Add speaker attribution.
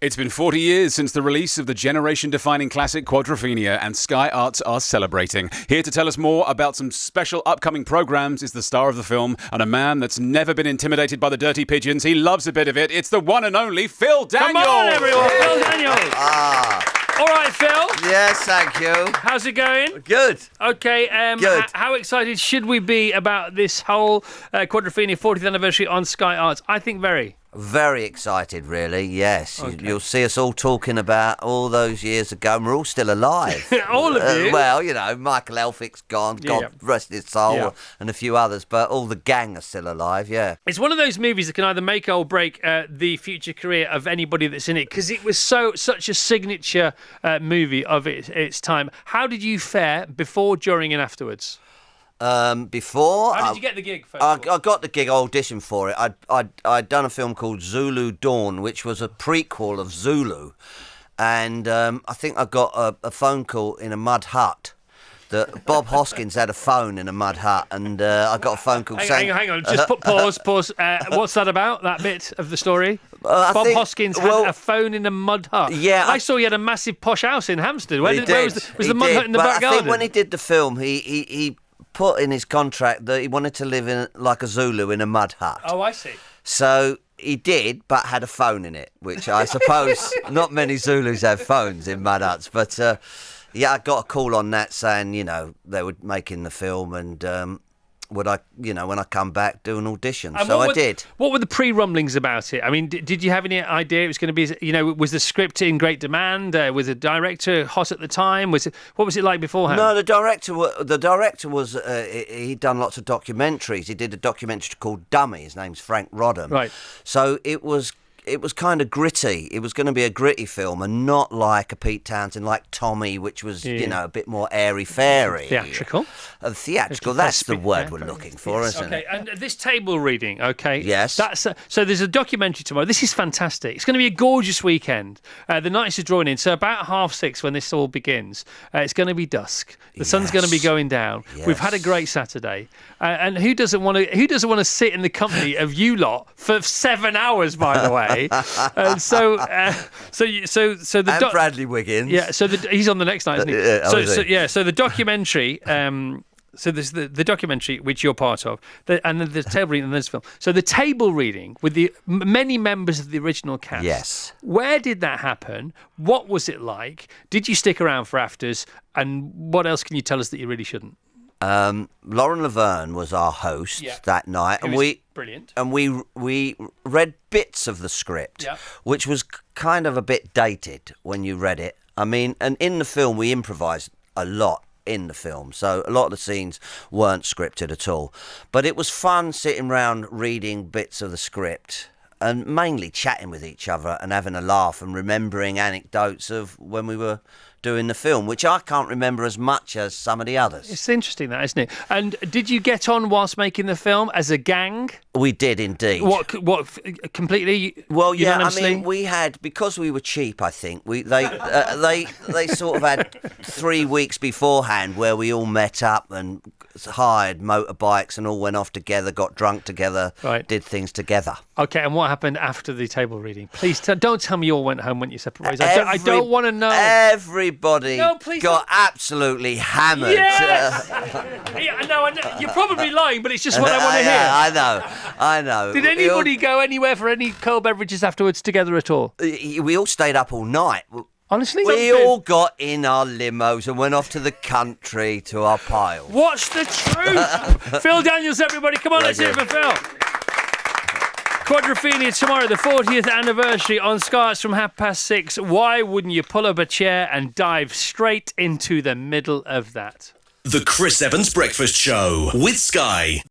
Speaker 1: It's been 40 years since the release of the generation-defining classic Quadrophenia, and Sky Arts are celebrating. Here to tell us more about some special upcoming programs is the star of the film, and a man that's never been intimidated by the dirty pigeons. He loves a bit of it. It's the one and only Phil Daniels.
Speaker 2: Come on, everyone. Phil Daniels. All right, Phil.
Speaker 3: Yes, thank you.
Speaker 2: How's it going?
Speaker 3: Good.
Speaker 2: Okay,
Speaker 3: Good.
Speaker 2: How excited should we be about this whole Quadrophenia 40th anniversary on Sky Arts? I think very.
Speaker 3: Very excited, really, yes.
Speaker 2: Okay.
Speaker 3: You'll see us all talking about all those years ago, and we're all still alive.
Speaker 2: All of you?
Speaker 3: Well, you know, Michael Elphick's gone, God rest his soul, and a few others, but all the gang are still alive, yeah.
Speaker 2: It's one of those movies that can either make or break the future career of anybody that's in it, because it was such a signature movie of its time. How did you fare before, during, and afterwards?
Speaker 3: Before...
Speaker 2: How did you get the gig?
Speaker 3: I got the gig, I auditioned for it. I'd done a film called Zulu Dawn, which was a prequel of Zulu. And I think I got a phone call in a mud hut. That Bob Hoskins had a phone in a mud hut, and I got a phone call saying...
Speaker 2: Hang on, just pause. What's that about, that bit of the story? Bob Hoskins had a phone in a mud hut.
Speaker 3: Yeah.
Speaker 2: I saw he had a massive posh house in Hampstead. Where was the mud hut in the back garden?
Speaker 3: I think when he did the film, he put in his contract that he wanted to live in like a Zulu in a mud hut.
Speaker 2: Oh, I see.
Speaker 3: So he did, but had a phone in it, which I suppose not many Zulus have phones in mud huts. But yeah, I got a call on that saying, you know, they were making the film, and would I, you know, when I come back, do an audition. So I did.
Speaker 2: What were the pre-rumblings about it? I mean, did you have any idea it was going to be, you know, was the script in great demand? Was the director hot at the time? What was it like beforehand?
Speaker 3: No, the director was, he'd done lots of documentaries. He did a documentary called Dummy. His name's Frank Rodham.
Speaker 2: Right.
Speaker 3: So it was kind of gritty. It was going to be a gritty film, and not like a Pete Townsend, like Tommy, which was, you know, a bit more airy-fairy.
Speaker 2: Theatrical.
Speaker 3: Theatrical, that's the word we're looking for, isn't it?
Speaker 2: Okay, and this table reading, okay?
Speaker 3: Yes.
Speaker 2: That's so there's a documentary tomorrow. This is fantastic. It's going to be a gorgeous weekend. The nights are drawing in, so about 6:30 when this all begins, it's going to be dusk. The sun's going to be going down.
Speaker 3: Yes.
Speaker 2: We've had a great Saturday, and who doesn't want to sit in the company of you lot for 7 hours, by the way? So the
Speaker 3: Bradley Wiggins.
Speaker 2: Yeah, so he's on the next night, isn't he? So the documentary. So there's the documentary which you're part of, and then there's table reading and there's film. So the table reading with the many members of the original cast.
Speaker 3: Yes.
Speaker 2: Where did that happen? What was it like? Did you stick around for afters? And what else can you tell us that you really shouldn't?
Speaker 3: Lauren Laverne was our host that night, and
Speaker 2: brilliant.
Speaker 3: And we read bits of the script, which was kind of a bit dated when you read it. I mean, and in the film we improvised a lot in the film, so a lot of the scenes weren't scripted at all. But it was fun sitting around reading bits of the script, and mainly chatting with each other and having a laugh and remembering anecdotes of when we were doing the film, which I can't remember as much as some of the others.
Speaker 2: It's interesting, that, isn't it? And did you get on whilst making the film as a gang?
Speaker 3: We did indeed.
Speaker 2: What completely?
Speaker 3: Well, yeah.
Speaker 2: unanimously?
Speaker 3: I mean, we had, because we were cheap. I think they sort of had 3 weeks beforehand where we all met up and hired motorbikes and all went off together, got drunk together, did things together.
Speaker 2: Okay, and what happened after the table reading? Please don't tell me you all went home, went your separate ways. I don't want to know.
Speaker 3: Everybody got absolutely hammered.
Speaker 2: Yes! No, you're probably lying, but it's just what I want to hear.
Speaker 3: I know.
Speaker 2: Did anybody go anywhere for any cold beverages afterwards together at all?
Speaker 3: We all stayed up all night.
Speaker 2: Honestly?
Speaker 3: We all got in our limos and went off to the country to our piles.
Speaker 2: What's the truth? Phil Daniels, everybody. Come on, let's hear it for Phil. Quadrophenia tomorrow, the 40th anniversary on Sky Arts from 6:30. Why wouldn't you pull up a chair and dive straight into the middle of that?
Speaker 4: The Chris Evans Breakfast Show with Sky.